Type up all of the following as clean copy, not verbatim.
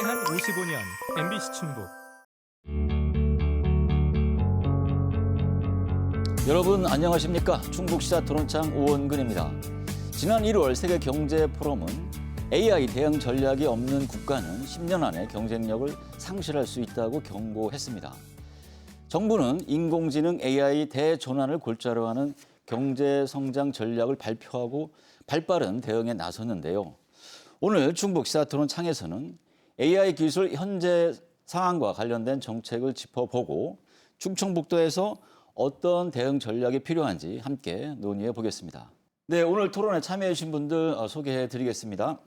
지난 55년 MBC 충북. 여러분 안녕하십니까? 충북시사 토론창 오원근입니다. 지난 1월 세계 경제 포럼은 AI 대응 전략이 없는 국가는 10년 안에 경쟁력을 상실할 수 있다고 경고했습니다. 정부는 인공지능 AI 대전환을 골자로 하는 경제 성장 전략을 발표하고 발빠른 대응에 나섰는데요. 오늘 충북시사 토론창에서는 AI 기술 현재 상황과 관련된 정책을 짚어보고 충청북도에서 어떤 대응 전략이 필요한지 함께 논의해 보겠습니다. 네, 오늘 토론에 참여해 주신 분들 소개해 드리겠습니다.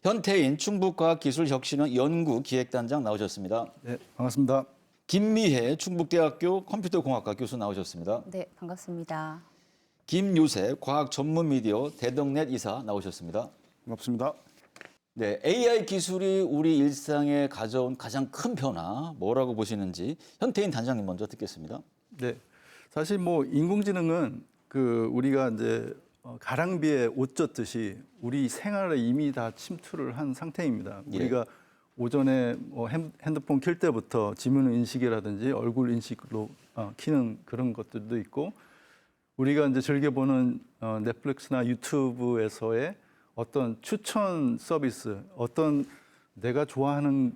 현태인 충북과학기술혁신원 연구기획단장 나오셨습니다. 네, 반갑습니다. 김미혜 충북대학교 컴퓨터공학과 교수 나오셨습니다. 네, 반갑습니다. 김유세 과학전문미디어 대덕넷 이사 나오셨습니다. 반갑습니다. 네, AI 기술이 우리 일상에 가져온 가장 큰 변화 뭐라고 보시는지 현태인 단장님 먼저 듣겠습니다. 네, 사실 뭐 인공지능은 우리가 이제 가랑비에 옷 젖듯이 우리 생활에 이미 다 침투를 한 상태입니다. 예. 우리가 오전에 뭐 핸드폰 켤 때부터 지문 인식이라든지 얼굴 인식으로 키는 그런 것들도 있고, 우리가 이제 즐겨보는 넷플릭스나 유튜브에서의 어떤 추천 서비스, 어떤 내가 좋아하는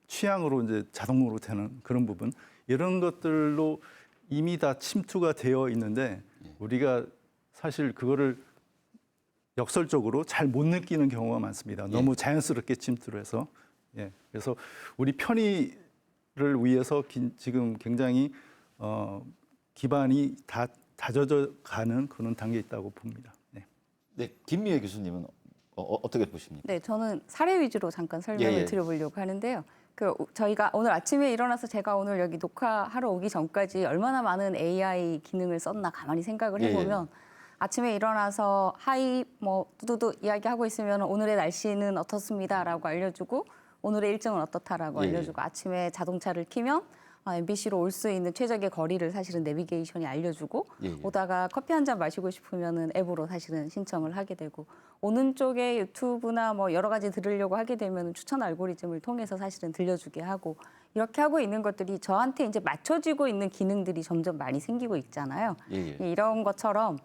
취향으로 이제 자동으로 되는 그런 부분, 이런 것들로 이미 다 침투가 되어 있는데 우리가 사실 그거를 역설적으로 잘 못 느끼는 경우가 많습니다. 너무 자연스럽게 침투를 해서. 그래서 우리 편의를 위해서 지금 굉장히 기반이 다 다져져 가는 그런 단계에 있다고 봅니다. 네, 김미혜 교수님은 어떻게 보십니까? 네, 저는 사례 위주로 잠깐 설명을 드려보려고 하는데요. 저희가 오늘 아침에 일어나서 제가 오늘 여기 녹화하러 오기 전까지 얼마나 많은 AI 기능을 썼나 가만히 생각을 해보면 아침에 일어나서 하이 뭐 두두두 이야기하고 있으면 오늘의 날씨는 어떻습니다라고 알려주고 오늘의 일정은 어떻다라고 알려주고 아침에 자동차를 켜면 MBC로 올 수 있는 최적의 거리를 사실은 내비게이션이 알려주고 오다가 커피 한 잔 마시고 싶으면은 앱으로 사실은 신청을 하게 되고 오는 쪽에 유튜브나 뭐 여러 가지 들으려고 하게 되면 추천 알고리즘을 통해서 사실은 들려주게 하고 이렇게 하고 있는 것들이 저한테 이제 맞춰지고 있는 기능들이 점점 많이 생기고 있잖아요. 이런 것처럼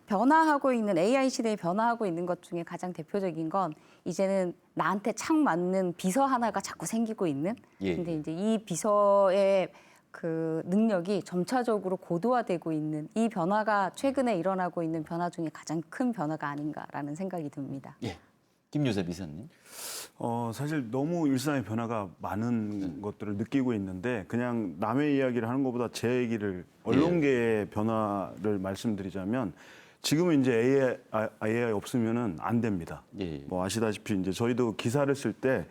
변화하고 있는 AI 시대에 변화하고 있는 것 중에 가장 대표적인 건 이제는 나한테 착 맞는 비서 하나가 자꾸 생기고 있는. 근데 이제 이 비서의 그 능력이 점차적으로 고도화되고 있는 이 변화가 최근에 일어나고 있는 변화 중에 가장 큰 변화가 아닌가라는 생각이 듭니다. 김유세 비서님. 사실 너무 일상의 변화가 많은 것들을 느끼고 있는데 그냥 남의 이야기를 하는 것보다 제 얘기를 언론계의 변화를 말씀드리자면 지금은 이제 AI 없으면은 안 됩니다. 뭐 아시다시피 이제 저희도 기사를 쓸 때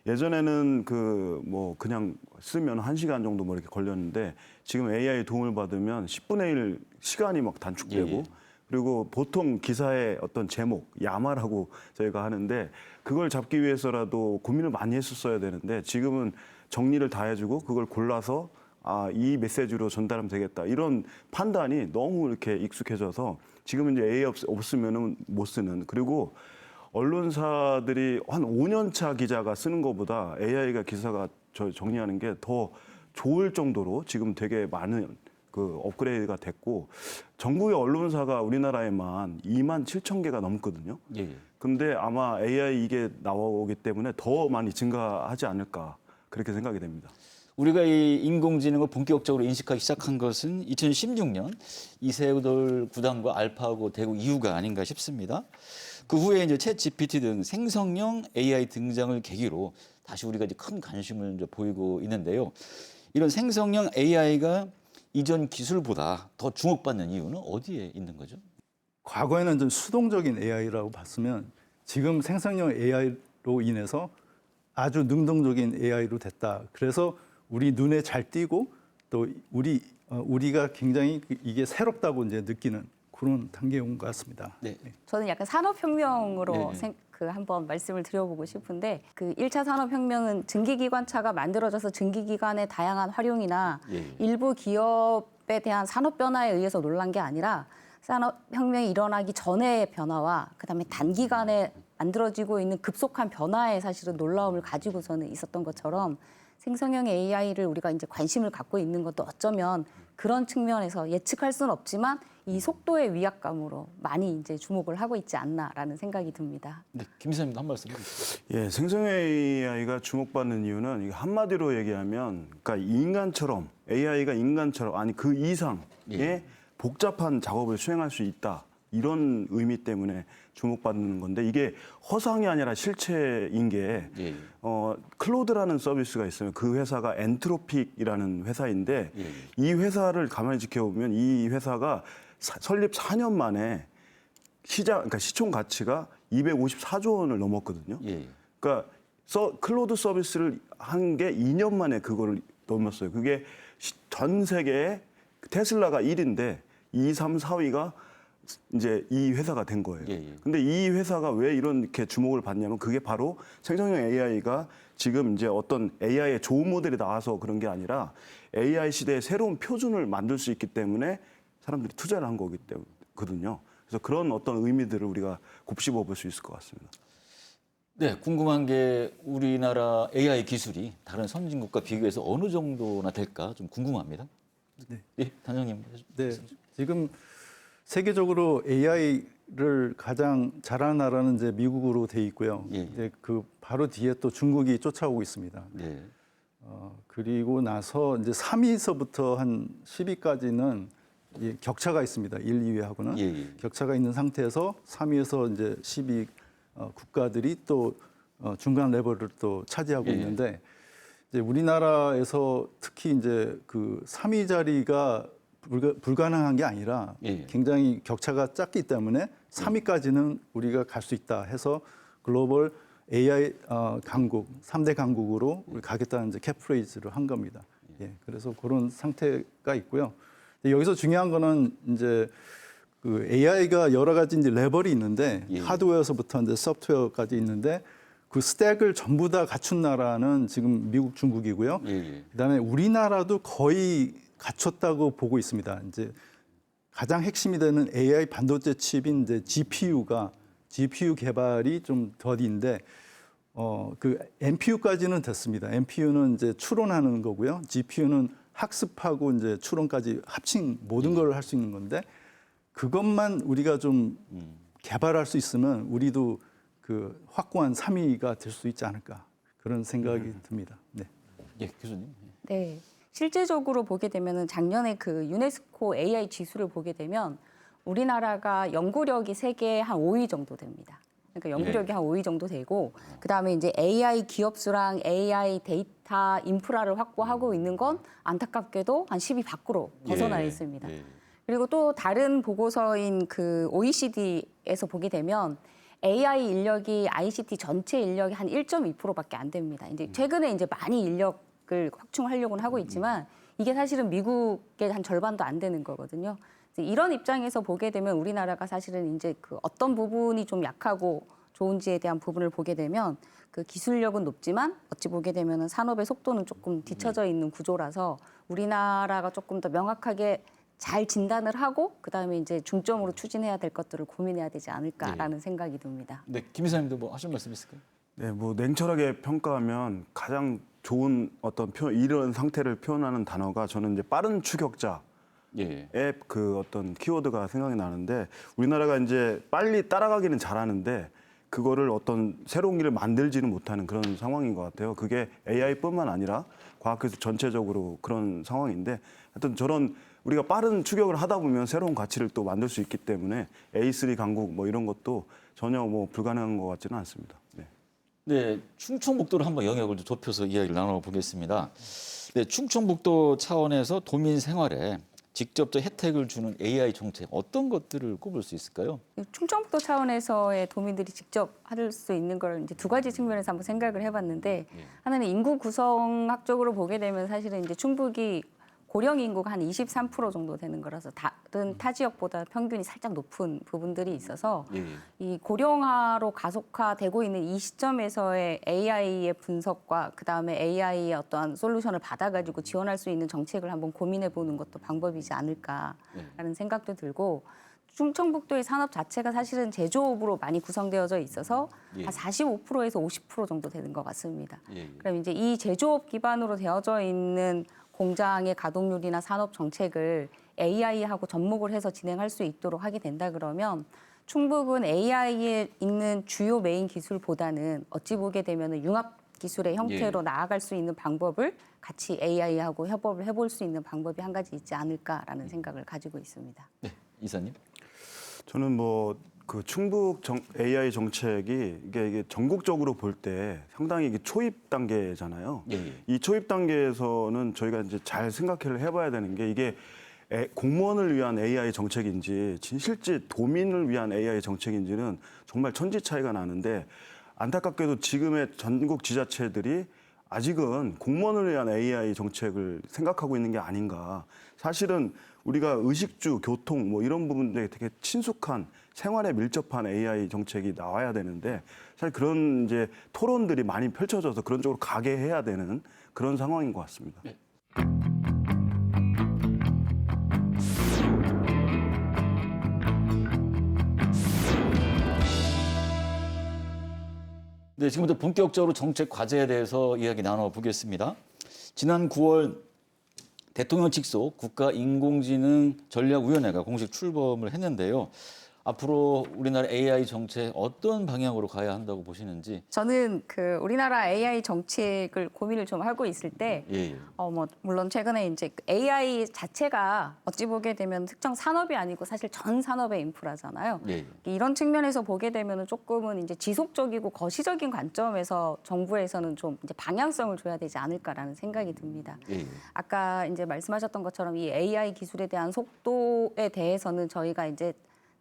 예전에는 그냥 쓰면 1시간 정도 뭐 이렇게 걸렸는데 지금 AI 도움을 받으면 10분의 1 시간이 막 단축되고 그리고 보통 기사의 어떤 제목, 야마라고 저희가 하는데 그걸 잡기 위해서라도 고민을 많이 했었어야 되는데 지금은 정리를 다 해주고 그걸 골라서 이 메시지로 전달하면 되겠다. 이런 판단이 너무 이렇게 익숙해져서 지금은 이제 AI 없으면은 못 쓰는. 그리고 언론사들이 한 5년 차 기자가 쓰는 것보다 AI가 기사가 정리하는 게 더 좋을 정도로 지금 되게 많은 그 업그레이드가 됐고 전국의 언론사가 우리나라에만 2만 7천 개가 넘거든요. 근데 아마 AI 이게 나오기 때문에 더 많이 증가하지 않을까 그렇게 생각이 됩니다. 우리가 이 인공지능을 본격적으로 인식하기 시작한 것은 2016년 이세돌 구단과 알파고 대구 이후가 아닌가 싶습니다. 그 후에 이제 챗 GPT 등 생성형 AI 등장을 계기로 다시 우리가 이제 큰 관심을 이제 보이고 있는데요. 이런 생성형 AI가 이전 기술보다 더 주목받는 이유는 어디에 있는 거죠? 과거에는 좀 수동적인 AI라고 봤으면 지금 생성형 AI로 인해서 아주 능동적인 AI로 됐다. 그래서 우리 눈에 잘 띄고 또 우리가 굉장히 이게 새롭다고 이제 느끼는 그런 단계에 온 것 같습니다. 저는 약간 산업혁명으로 한번 말씀을 드려보고 싶은데 그 1차 산업혁명은 증기기관차가 만들어져서 증기기관의 다양한 활용이나 일부 기업에 대한 산업 변화에 의해서 놀란 게 아니라 산업혁명이 일어나기 전의 변화와 그다음에 단기간에 만들어지고 있는 급속한 변화에 사실은 놀라움을 가지고서는 있었던 것처럼 생성형 AI를 우리가 이제 관심을 갖고 있는 것도 어쩌면 그런 측면에서 예측할 수는 없지만 이 속도의 위압감으로 많이 이제 주목을 하고 있지 않나라는 생각이 듭니다. 네, 김 이사님도 한 말씀 해주세요. 예, 생성형 AI가 주목받는 이유는 이게 한마디로 얘기하면, 그러니까 인간처럼 AI가 인간처럼 아니 그 이상의 예. 복잡한 작업을 수행할 수 있다. 이런 의미 때문에 주목받는 건데 이게 허상이 아니라 실체인 게 예. 클로드라는 서비스가 있으면 그 회사가 엔트로픽이라는 회사인데 예. 이 회사를 가만히 지켜보면 이 회사가 설립 4년 만에 그러니까 시총 가치가 254조 원을 넘었거든요. 예. 그러니까 클로드 서비스를 한 게 2년 만에 그거를 넘었어요. 그게 전 세계에 테슬라가 1위인데 2, 3, 4위가 이제 이 회사가 된 거예요. 예, 예. 근데 이 회사가 왜 이렇게 주목을 받냐면 그게 바로 생성형 AI가 지금 이제 어떤 AI의 좋은 모델이 나와서 그런 게 아니라 AI 시대의 새로운 표준을 만들 수 있기 때문에 사람들이 투자를 한 거거든요. 그래서 그런 어떤 의미들을 우리가 곱씹어 볼 수 있을 것 같습니다. 네, 궁금한 게 우리나라 AI 기술이 다른 선진국과 비교해서 어느 정도나 될까 좀 궁금합니다. 네. 예, 단장님. 네, 지금 세계적으로 AI를 가장 잘하는 나라는 이제 미국으로 돼 있고요. 예. 이제 그 바로 뒤에 또 중국이 쫓아오고 있습니다. 네. 그리고 나서 이제 3위서부터 한 10위까지는 격차가 있습니다. 1, 2위하고는 예, 예. 격차가 있는 상태에서 3위에서 이제 10위 국가들이 또 중간 레벨을 또 차지하고 예. 있는데 이제 우리나라에서 특히 이제 그 3위 자리가 불가능한 게 아니라 예. 굉장히 격차가 작기 때문에 3위까지는 우리가 갈 수 있다 해서 글로벌 AI 강국, 3대 강국으로 우리 가겠다는 이제 캐프레이즈를 한 겁니다. 예, 그래서 그런 상태가 있고요. 여기서 중요한 거는 이제 그 AI가 여러 가지 이제 레벨이 있는데 예. 하드웨어에서부터 이제 소프트웨어까지 있는데 그 스택을 전부 다 갖춘 나라는 지금 미국, 중국이고요. 예, 예. 그다음에 우리나라도 거의 갖췄다고 보고 있습니다. 이제 가장 핵심이 되는 AI 반도체 칩인 이제 GPU 개발이 좀 더딘데 그 NPU까지는 됐습니다. NPU는 이제 추론하는 거고요. GPU는 학습하고 이제 추론까지 합친 모든 걸 할 수 있는 건데 그것만 우리가 좀 개발할 수 있으면 우리도 그 확고한 3위가 될 수 있지 않을까 그런 생각이 듭니다. 네. 예, 교수님. 네. 실제적으로 보게 되면은 작년에 그 유네스코 AI 지수를 보게 되면 우리나라가 연구력이 세계 한 5위 정도 됩니다. 그러니까 연구력이 한 5위 정도 되고 그다음에 이제 AI 기업 수랑 AI 데이터 인프라를 확보하고 있는 건 안타깝게도 한 10위 밖으로 벗어나 예. 있습니다. 예. 그리고 또 다른 보고서인 그 OECD에서 보게 되면 AI 인력이 ICT 전체 인력이 한 1.2%밖에 안 됩니다. 이제 최근에 이제 많이 인력을 확충하려고는 하고 있지만 이게 사실은 미국의 한 절반도 안 되는 거거든요. 이런 입장에서 보게 되면 우리나라가 사실은 이제 그 어떤 부분이 좀 약하고 좋은지에 대한 부분을 보게 되면 그 기술력은 높지만 어찌 보게 되면은 산업의 속도는 조금 뒤처져 있는 구조라서 우리나라가 조금 더 명확하게 잘 진단을 하고 그다음에 이제 중점으로 추진해야 될 것들을 고민해야 되지 않을까라는 생각이 듭니다. 네, 김 이사님도 뭐 하실 말씀 있을까요? 네, 뭐 냉철하게 평가하면 가장 좋은 어떤 이런 상태를 표현하는 단어가 저는 이제 빠른 추격자. 예. 앱 그 어떤 키워드가 생각이 나는데 우리나라가 이제 빨리 따라가기는 잘하는데 그거를 어떤 새로운 길을 만들지는 못하는 그런 상황인 것 같아요. 그게 AI뿐만 아니라 과학기술 전체적으로 그런 상황인데 하여튼 저런 우리가 빠른 추격을 하다 보면 새로운 가치를 또 만들 수 있기 때문에 A3 강국 뭐 이런 것도 전혀 뭐 불가능한 것 같지는 않습니다. 네. 네, 충청북도를 한번 영역을 좀 좁혀서 이야기를 나눠보겠습니다. 네, 충청북도 차원에서 도민 생활에 직접적 혜택을 주는 AI 정책 어떤 것들을 꼽을 수 있을까요? 충청북도 차원에서의 도민들이 직접 할 수 있는 걸 이제 두 가지 측면에서 한번 생각을 해봤는데 하나는 인구 구성학적으로 보게 되면 사실은 이제 충북이 고령 인구가 한 23% 정도 되는 거라서 다른 타 지역보다 평균이 살짝 높은 부분들이 있어서 이 고령화로 가속화되고 있는 이 시점에서의 AI의 분석과 그다음에 AI의 어떠한 솔루션을 받아가지고 지원할 수 있는 정책을 한번 고민해 보는 것도 방법이지 않을까라는 생각도 들고 충청북도의 산업 자체가 사실은 제조업으로 많이 구성되어져 있어서 예. 한 45%에서 50% 정도 되는 것 같습니다. 예. 그럼 이제 이 제조업 기반으로 되어져 있는 공장의 가동률이나 산업 정책을 AI하고 접목을 해서 진행할 수 있도록 하게 된다 그러면 충북은 AI에 있는 주요 메인 기술보다는 어찌 보게 되면 융합 기술의 형태로 나아갈 수 있는 방법을 같이 AI하고 협업을 해볼 수 있는 방법이 한 가지 있지 않을까라는 생각을 가지고 있습니다. 네, 이사님. 저는 뭐 그 충북 AI 정책이 이게 전국적으로 볼 때 상당히 이게 초입 단계잖아요. 예, 예. 이 초입 단계에서는 저희가 이제 잘 생각을 해봐야 되는 게 이게 공무원을 위한 AI 정책인지 실제 도민을 위한 AI 정책인지는 정말 천지 차이가 나는데 안타깝게도 지금의 전국 지자체들이 아직은 공무원을 위한 AI 정책을 생각하고 있는 게 아닌가. 사실은 우리가 의식주, 교통 뭐 이런 부분들에 되게 친숙한 생활에 밀접한 AI 정책이 나와야 되는데 사실 그런 이제 토론들이 많이 펼쳐져서 그런 쪽으로 가게 해야 되는 그런 상황인 것 같습니다. 네. 네, 지금부터 본격적으로 정책 과제에 대해서 이야기 나눠보겠습니다. 지난 9월 대통령 직속 국가인공지능 전략위원회가 공식 출범을 했는데요. 앞으로 우리나라 AI 정책 어떤 방향으로 가야 한다고 보시는지? 저는 그 우리나라 AI 정책을 고민을 좀 하고 있을 때, 예. 뭐 물론 최근에 이제 AI 자체가 어찌 보게 되면 특정 산업이 아니고 사실 전 산업의 인프라잖아요. 예. 이런 측면에서 보게 되면은 조금은 이제 지속적이고 거시적인 관점에서 정부에서는 좀 이제 방향성을 줘야 되지 않을까라는 생각이 듭니다. 예. 아까 이제 말씀하셨던 것처럼 이 AI 기술에 대한 속도에 대해서는 저희가 이제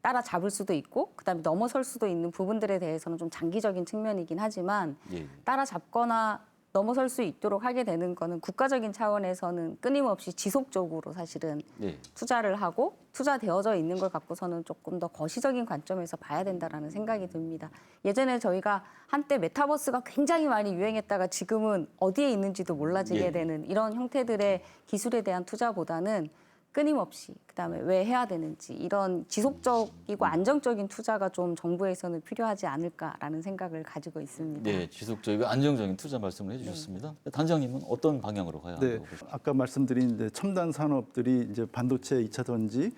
따라잡을 수도 있고 그다음에 넘어설 수도 있는 부분들에 대해서는 좀 장기적인 측면이긴 하지만 예. 따라잡거나 넘어설 수 있도록 하게 되는 거는 국가적인 차원에서는 끊임없이 지속적으로 사실은 예. 투자를 하고 투자되어져 있는 걸 갖고서는 조금 더 거시적인 관점에서 봐야 된다라는 생각이 듭니다. 예전에 저희가 한때 메타버스가 굉장히 많이 유행했다가 지금은 어디에 있는지도 몰라지게 예. 되는 이런 형태들의 기술에 대한 투자보다는 끊임없이 그다음에 왜 해야 되는지 이런 지속적이고 안정적인 투자가 좀 정부에서는 필요하지 않을까라는 생각을 가지고 있습니다. 네, 지속적이고 안정적인 투자 말씀을 해주셨습니다. 단장님은 어떤 방향으로 가야 네, 한다고 보십니까? 아까 말씀드린 이제 첨단 산업들이 이제 반도체, 2차 전지,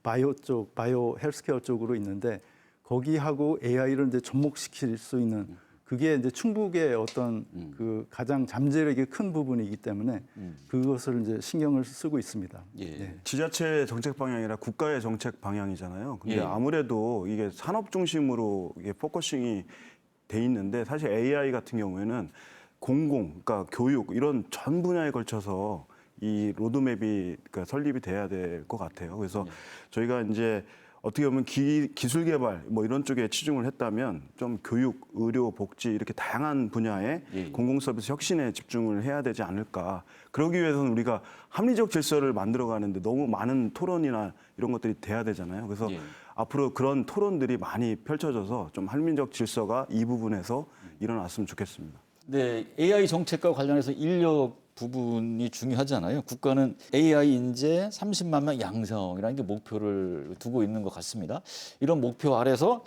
바이오 쪽, 바이오 헬스케어 쪽으로 있는데 거기하고 AI를 이제 접목시킬 수 있는 그게 이제 충북의 어떤 그 가장 잠재력이 큰 부분이기 때문에 그것을 이제 신경을 쓰고 있습니다. 예. 네. 지자체 정책 방향이 아니라 국가의 정책 방향이잖아요. 근데 예. 아무래도 이게 산업 중심으로 이게 포커싱이 돼 있는데 사실 AI 같은 경우에는 그러니까 교육 이런 전 분야에 걸쳐서 이 로드맵이 그러니까 설립이 돼야 될 것 같아요. 그래서 저희가 이제 어떻게 보면 기술 개발 뭐 이런 쪽에 치중을 했다면 좀 교육, 의료, 복지 이렇게 다양한 분야의 예. 공공 서비스 혁신에 집중을 해야 되지 않을까. 그러기 위해서는 우리가 합리적 질서를 만들어 가는데 너무 많은 토론이나 이런 것들이 돼야 되잖아요. 그래서 예. 앞으로 그런 토론들이 많이 펼쳐져서 좀 합리적 질서가 이 부분에서 일어났으면 좋겠습니다. 네, AI 정책과 관련해서 인력 부분이 중요하잖아요. 국가는 AI 인재 30만 명 양성이라는 게 목표를 두고 있는 것 같습니다. 이런 목표 아래서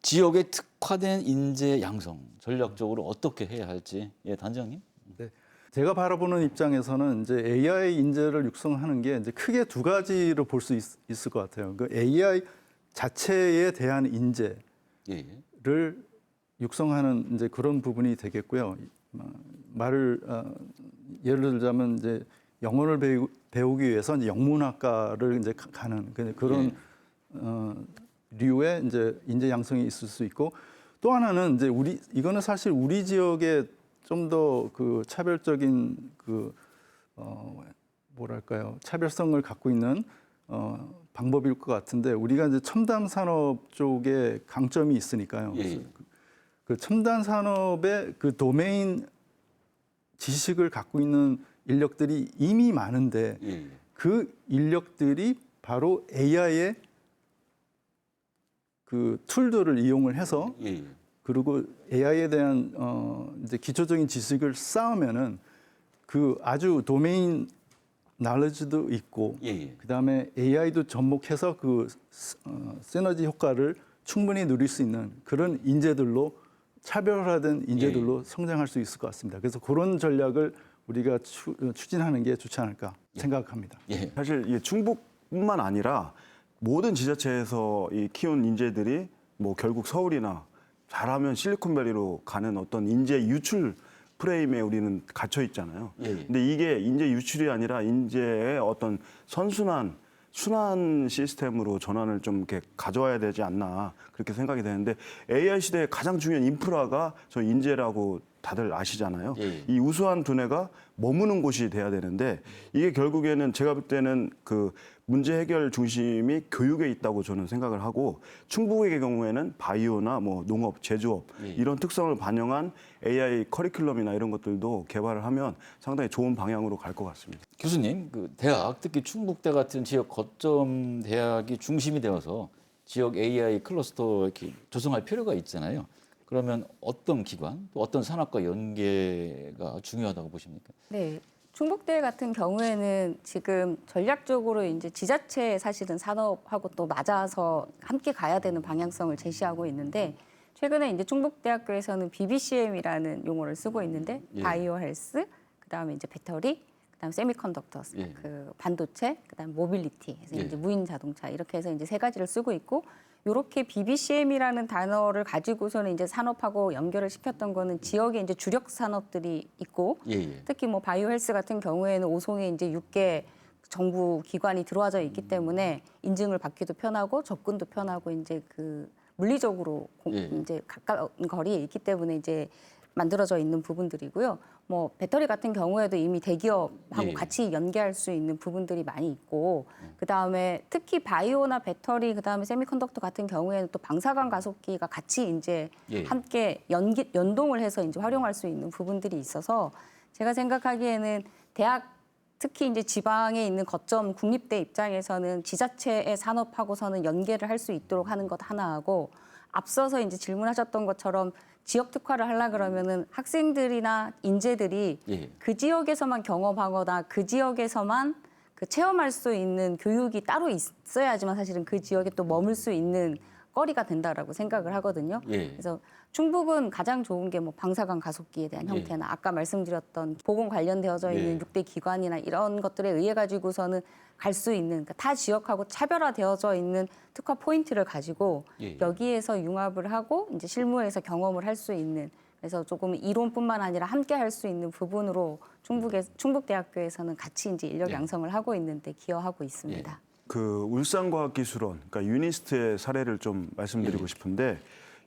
지역에 특화된 인재 양성 전략적으로 어떻게 해야 할지, 예, 단장님. 네. 제가 바라보는 입장에서는 이제 AI 인재를 육성하는 게 이제 크게 두 가지로 볼 수 있을 것 같아요. 그 AI 자체에 대한 인재를 예. 육성하는 이제 그런 부분이 되겠고요. 예를 들자면 이제 영어를 배우기 위해서 이제 영문학과를 이제 가는 그런 류의 이제 인재 양성이 있을 수 있고 또 하나는 이제 이거는 사실 우리 지역에 좀 더 그 차별적인 뭐랄까요 차별성을 갖고 있는 방법일 것 같은데 우리가 이제 첨단 산업 쪽에 강점이 있으니까요. 예. 그 첨단 산업의 그 도메인 지식을 갖고 있는 인력들이 이미 많은데 예. 그 인력들이 바로 AI의 그 툴들을 이용을 해서 예. 그리고 AI에 대한 이제 기초적인 지식을 쌓으면은 그 아주 도메인 날리지도 있고 예. 그다음에 AI도 접목해서 그 시너지 효과를 충분히 누릴 수 있는 그런 인재들로 차별화된 인재들로 성장할 수 있을 것 같습니다. 그래서 그런 전략을 우리가 추진하는 게 좋지 않을까 생각합니다. 예. 사실 이 충북뿐만 아니라 모든 지자체에서 이 키운 인재들이 뭐 결국 서울이나 잘하면 실리콘밸리로 가는 어떤 인재 유출 프레임에 우리는 갇혀 있잖아요. 예. 근데 이게 인재 유출이 아니라 인재의 어떤 순환 시스템으로 전환을 좀 이렇게 가져와야 되지 않나 그렇게 생각이 되는데 AI 시대의 가장 중요한 인프라가 저 인재라고 다들 아시잖아요. 예. 이 우수한 두뇌가 머무는 곳이 돼야 되는데 이게 결국에는 제가 볼 때는 그 문제 해결 중심이 교육에 있다고 저는 생각을 하고 충북의 경우에는 바이오나 뭐 농업, 제조업 이런 특성을 반영한 AI 커리큘럼이나 이런 것들도 개발을 하면 상당히 좋은 방향으로 갈 것 같습니다. 교수님, 그 대학, 특히 충북대 같은 지역 거점 대학이 중심이 되어서 지역 AI 클러스터 이렇게 조성할 필요가 있잖아요. 그러면 어떤 기관, 또 어떤 산업과 연계가 중요하다고 보십니까? 네. 충북대 같은 경우에는 지금 전략적으로 이제 지자체 사실은 산업하고 또 맞아서 함께 가야 되는 방향성을 제시하고 있는데 최근에 이제 충북대학교에서는 BBCM이라는 용어를 쓰고 있는데 예. 바이오 헬스, 그다음에 이제 배터리, 그다음에 세미컨덕터, 예. 그 반도체, 그다음에 모빌리티, 그래서 예. 이제 무인 자동차 이렇게 해서 이제 세 가지를 쓰고 있고 요렇게 BBCM이라는 단어를 가지고서는 이제 산업하고 연결을 시켰던 거는 지역에 이제 주력 산업들이 있고 예. 특히 뭐 바이오 헬스 같은 경우에는 오송에 이제 6개 정부 기관이 들어와져 있기 때문에 인증을 받기도 편하고 접근도 편하고 이제 그 물리적으로 예. 이제 가까운 거리에 있기 때문에 이제 만들어져 있는 부분들이고요. 뭐 배터리 같은 경우에도 이미 대기업하고 예. 같이 연계할 수 있는 부분들이 많이 있고 그다음에 특히 바이오나 배터리 그다음에 세미컨덕터 같은 경우에는 또 방사광 가속기가 같이 이제 예. 함께 연동을 해서 이제 활용할 수 있는 부분들이 있어서 제가 생각하기에는 대학 특히 이제 지방에 있는 거점 국립대 입장에서는 지자체의 산업하고서는 연계를 할 수 있도록 하는 것 하나하고 앞서서 이제 질문하셨던 것처럼 지역 특화를 하려 그러면은 학생들이나 인재들이 예. 그 지역에서만 경험하거나 그 지역에서만 그 체험할 수 있는 교육이 따로 있어야지만 사실은 그 지역에 또 머물 수 있는 거리가 된다라고 생각을 하거든요. 예. 그래서 충북은 가장 좋은 게 뭐 방사광 가속기에 대한 예. 형태나 아까 말씀드렸던 보건 관련되어져 있는 예. 6대 기관이나 이런 것들에 의해 가지고서는 갈 수 있는 그러니까 타 지역하고 차별화되어져 있는 특화 포인트를 가지고 예. 여기에서 융합을 하고 이제 실무에서 경험을 할 수 있는 그래서 조금 이론뿐만 아니라 함께 할 수 있는 부분으로 충북대학교에서는 같이 이제 인력 예. 양성을 하고 있는데 기여하고 있습니다. 그 울산과학기술원, 그러니까 유니스트의 사례를 좀 말씀드리고 싶은데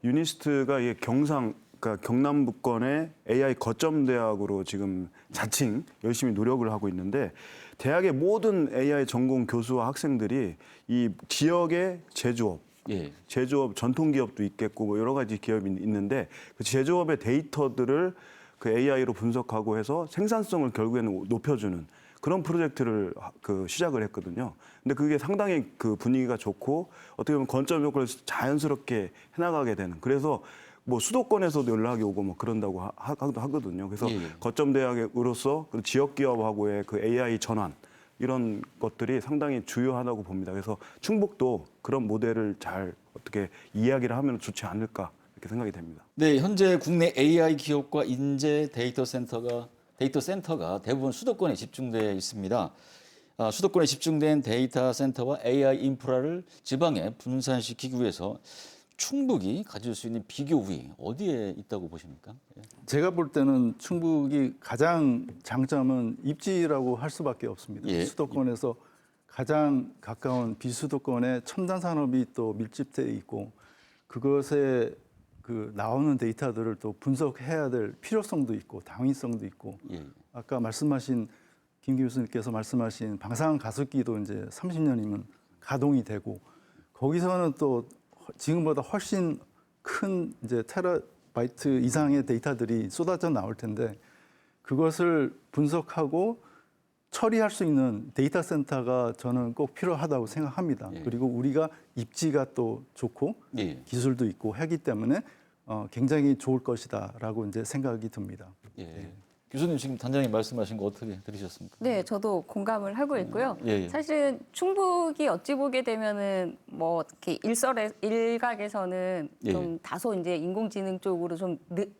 유니스트가 이게 그러니까 경남북권의 AI 거점 대학으로 지금 자칭 열심히 노력을 하고 있는데 대학의 모든 AI 전공 교수와 학생들이 이 지역의 제조업, 예. 제조업 전통 기업도 있겠고 뭐 여러 가지 기업이 있는데 그 제조업의 데이터들을 그 AI로 분석하고 해서 생산성을 결국에는 높여주는 그런 프로젝트를 그 시작을 했거든요. 근데 그게 상당히 그 분위기가 좋고 어떻게 보면 건점 효과를 자연스럽게 해나가게 되는. 그래서 뭐 수도권에서도 연락이 오고 뭐 그런다고 하거든요. 그래서 예. 거점 대학으로서 지역 기업하고의 그 AI 전환 이런 것들이 상당히 주요하다고 봅니다. 그래서 충북도 그런 모델을 잘 어떻게 이야기를 하면 좋지 않을까 이렇게 생각이 됩니다. 네, 현재 국내 AI 기업과 인재 데이터 센터가 대부분 수도권에 집중되어 있습니다. 수도권에 집중된 데이터 센터와 AI 인프라를 지방에 분산시키기 위해서 충북이 가질 수 있는 비교 우위 어디에 있다고 보십니까? 제가 볼 때는 충북이 가장 장점은 입지라고 할 수밖에 없습니다. 예. 수도권에서 가장 가까운 비수도권에 첨단 산업이 또 밀집돼 있고 그것에 그 나오는 데이터들을 또 분석해야 될 필요성도 있고 당위성도 있고 예. 아까 말씀하신 김 교수님께서 말씀하신 방사능 가습기도 이제 30년이면 가동이 되고 거기서는 또 지금보다 훨씬 큰 이제 테라바이트 이상의 데이터들이 쏟아져 나올 텐데 그것을 분석하고 처리할 수 있는 데이터 센터가 저는 꼭 필요하다고 생각합니다. 예. 그리고 우리가 입지가 또 좋고 예. 기술도 있고 하기 때문에 굉장히 좋을 것이다라고 이제 생각이 듭니다. 예. 교수님 지금 단장님 말씀하신 거 어떻게 들으셨습니까? 네, 저도 공감을 하고 있고요. 예. 사실은 충북이 어찌 보게 되면은 뭐 이렇게 일각에서는 예. 좀 다소 이제 인공지능 쪽으로 좀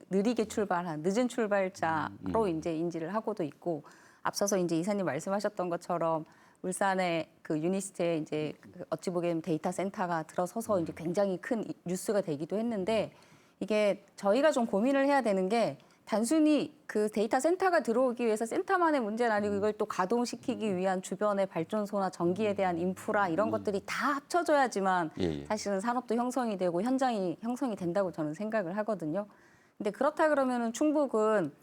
느리게 출발한 늦은 출발자로 이제 인지를 하고도 있고, 앞서서 이제 이사님 말씀하셨던 것처럼 울산의 그 유니스트에 이제 어찌 보게 되면 데이터 센터가 들어서서 이제 굉장히 큰 뉴스가 되기도 했는데, 이게 저희가 좀 고민을 해야 되는 게, 단순히 그 데이터 센터가 들어오기 위해서 센터만의 문제는 아니고 이걸 또 가동시키기 위한 주변의 발전소나 전기에 대한 인프라 이런 것들이 다 합쳐져야지만 예. 사실은 산업도 형성이 되고 현장이 형성이 된다고 저는 생각을 하거든요. 근데 그렇다 그러면은 충북은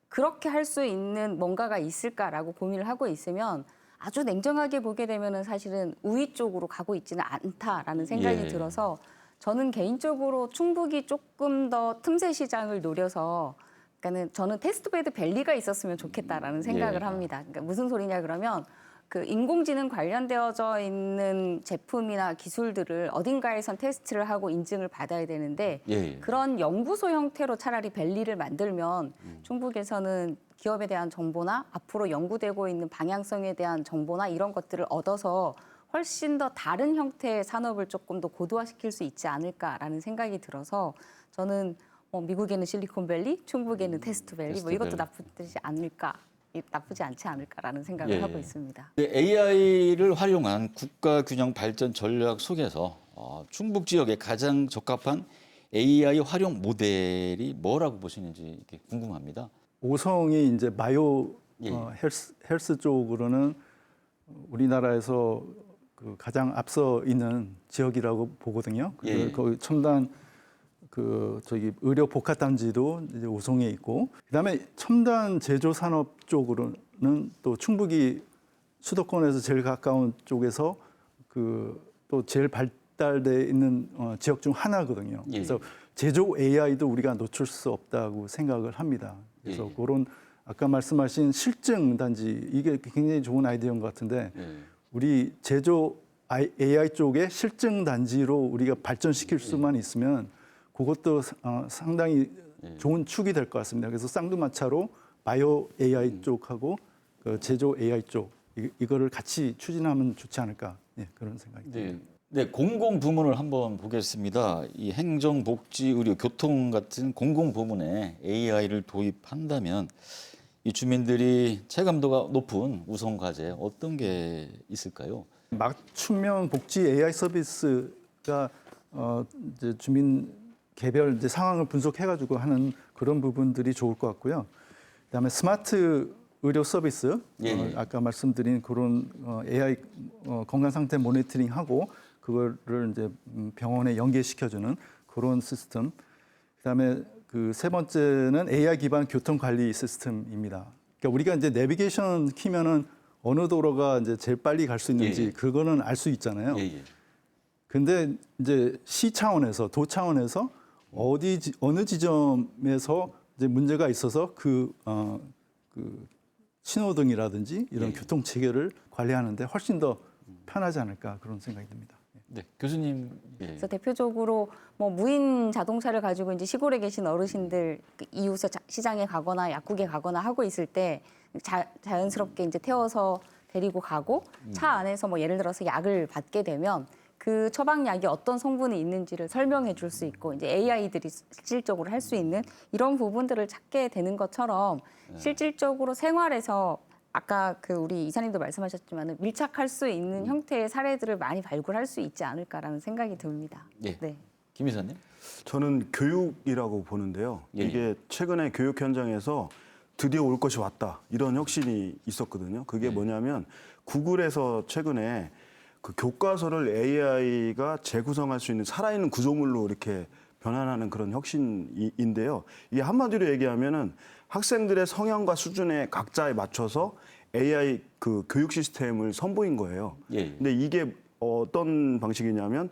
그렇게 할 수 있는 뭔가가 있을까라고 고민을 하고 있으면, 아주 냉정하게 보게 되면은 사실은 우위 쪽으로 가고 있지는 않다라는 생각이 예. 들어서, 저는 개인적으로 충북이 조금 더 틈새 시장을 노려서, 그러니까는 저는 테스트베드 밸리가 있었으면 좋겠다라는 생각을 예. 합니다. 그러니까 무슨 소리냐 그러면, 그 인공지능 관련되어져 있는 제품이나 기술들을 어딘가에선 테스트를 하고 인증을 받아야 되는데, 예. 그런 연구소 형태로 차라리 밸리를 만들면 충북에서는 기업에 대한 정보나 앞으로 연구되고 있는 방향성에 대한 정보나 이런 것들을 얻어서 훨씬 더 다른 형태의 산업을 조금 더 고도화시킬 수 있지 않을까라는 생각이 들어서, 저는 미국에는 실리콘밸리, 충북에는 테스트밸리, 뭐 이것도 나쁘지 않지 않을까라는 생각을 예. 하고 있습니다. AI를 활용한 국가 균형 발전 전략 속에서 충북 지역에 가장 적합한 AI 활용 모델이 뭐라고 보시는지 이렇게 궁금합니다. 오성이 이제 바이오 예. 헬스 쪽으로는 우리나라에서 그 가장 앞서 있는 지역이라고 보거든요. 예. 거기 첨단 의료 복합 단지도 이제 오송에 있고, 그다음에 첨단 제조 산업 쪽으로는 또 충북이 수도권에서 제일 가까운 쪽에서 또 제일 발달돼 있는 지역 중 하나거든요. 예. 그래서 제조 AI도 우리가 놓칠 수 없다고 생각을 합니다. 그래서 예. 그런 아까 말씀하신 실증 단지, 이게 굉장히 좋은 아이디어인 것 같은데, 우리 제조 AI 쪽에 실증 단지로 우리가 발전시킬 수만 있으면 그것도 상당히 좋은 축이 될 것 같습니다. 그래서 쌍두마차로 바이오 AI 쪽하고 그 제조 AI 쪽 이거를 같이 추진하면 좋지 않을까, 그런 생각이 듭니다. 네, 공공 부문을 한번 보겠습니다. 이 행정, 복지, 의료, 교통 같은 공공 부문에 AI를 도입한다면 이 주민들이 체감도가 높은 우선 과제 어떤 게 있을까요? 맞춤형 복지 AI 서비스가 이제 주민 개별 이제 상황을 분석해가지고 하는 그런 부분들이 좋을 것 같고요. 그다음에 스마트 의료 서비스, 아까 말씀드린 그런 AI 건강 상태 모니터링하고 그거를 이제 병원에 연계시켜주는 그런 시스템. 그다음에 그 세 번째는 AI 기반 교통 관리 시스템입니다. 그러니까 우리가 이제 내비게이션 키면은 어느 도로가 이제 제일 빨리 갈 수 있는지 그거는 알 수 있잖아요. 근데 이제 시 차원에서 도 차원에서 어느 지점에서 이제 문제가 있어서 그 신호등이라든지 이런 교통 체계를 관리하는데 훨씬 더 편하지 않을까, 그런 생각이 듭니다. 네, 교수님. 그래서 대표적으로 뭐 무인 자동차를 가지고 이제 시골에 계신 어르신들 이웃에 시장에 가거나 약국에 가거나 하고 있을 때 자연스럽게 이제 태워서 데리고 가고, 차 안에서 뭐 예를 들어서 약을 받게 되면 그 처방약이 어떤 성분이 있는지를 설명해 줄 수 있고, 이제 AI들이 실질적으로 할 수 있는 이런 부분들을 찾게 되는 것처럼 실질적으로 생활에서 아까 그 우리 이사님도 말씀하셨지만 밀착할 수 있는 형태의 사례들을 많이 발굴할 수 있지 않을까라는 생각이 듭니다. 네. 네. 김 이사님. 저는 교육이라고 보는데요. 이게 최근에 교육 현장에서 드디어 올 것이 왔다, 이런 혁신이 있었거든요. 그게 뭐냐면 구글에서 최근에 그 교과서를 AI가 재구성할 수 있는 살아있는 구조물로 이렇게 변환하는 그런 혁신인데요. 이게 한마디로 얘기하면은 학생들의 성향과 수준에 각자에 맞춰서 AI 그 교육 시스템을 선보인 거예요. 근데 이게 어떤 방식이냐면,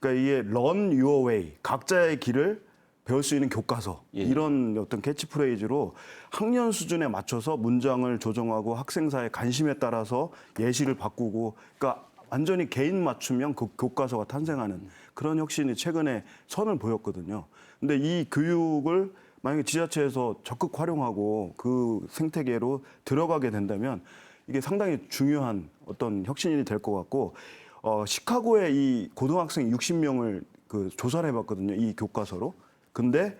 그러니까 이게 Learn Your Way, 각자의 길을 배울 수 있는 교과서, 이런 어떤 캐치프레이즈로 학년 수준에 맞춰서 문장을 조정하고 학생사의 관심에 따라서 예시를 바꾸고, 그러니까 완전히 개인 맞춤형 교과서가 탄생하는 그런 혁신이 최근에 선을 보였거든요. 근데 이 교육을 만약에 지자체에서 적극 활용하고 그 생태계로 들어가게 된다면 이게 상당히 중요한 어떤 혁신이 될 것 같고 시카고의 이 고등학생 60명을 그 조사를 해봤거든요. 이 교과서로. 근데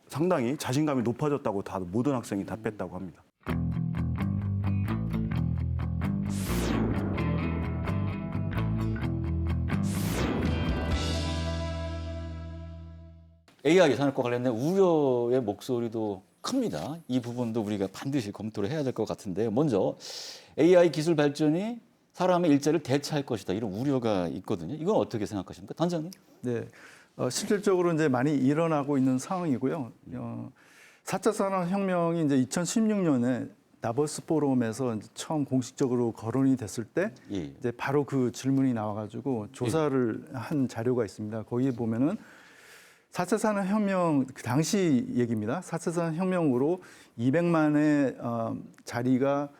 상당히 자신감이 높아졌다고 다 모든 학생이 답했다고 합니다. AI 산업과 관련된 우려의 목소리도 큽니다. 이 부분도 우리가 반드시 검토를 해야 될 것 같은데요. 먼저 AI 기술 발전이 사람의 일자리를 대체할 것이다. 이런 우려가 있거든요. 이건 어떻게 생각하십니까? 단장님? 네, 실질적으로 이제 많이 일어나고 있는 상황이고요. 4차 산업혁명이 이제 2016년에 다보스 포럼에서 이제 처음 공식적으로 거론이 됐을 때 예. 이제 바로 그 질문이 나와가지고 조사를 한 자료가 있습니다. 거기에 보면은 4차 산업혁명 그 당시 얘기입니다. 4차 산업혁명으로 200만의 자리가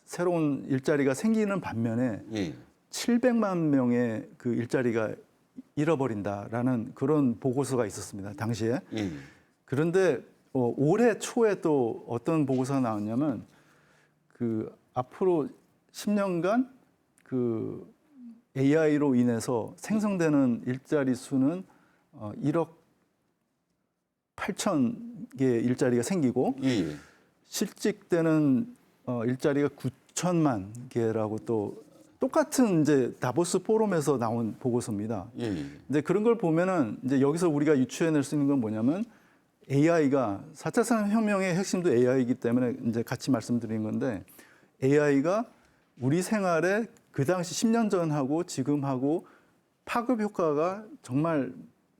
새로운 일자리가 생기는 반면에 예. 700만 명의 그 일자리가 잃어버린다라는 그런 보고서가 있었습니다. 당시에. 예. 그런데 올해 초에 또 어떤 보고서가 나왔냐면 그 앞으로 10년간 그 AI로 인해서 생성되는 일자리 수는 1억 8천 개의 일자리가 생기고 예. 실직되는 일자리가 9천만 개라고 또 똑같은 이제 다보스 포럼에서 나온 보고서입니다. 예. 근데 그런 걸 보면은 이제 여기서 우리가 유추해낼 수 있는 건 뭐냐면 AI가 4차 산업혁명의 핵심도 AI이기 때문에 이제 같이 말씀드린 건데 AI가 우리 생활에 그 당시 10년 전하고 지금하고 파급 효과가 정말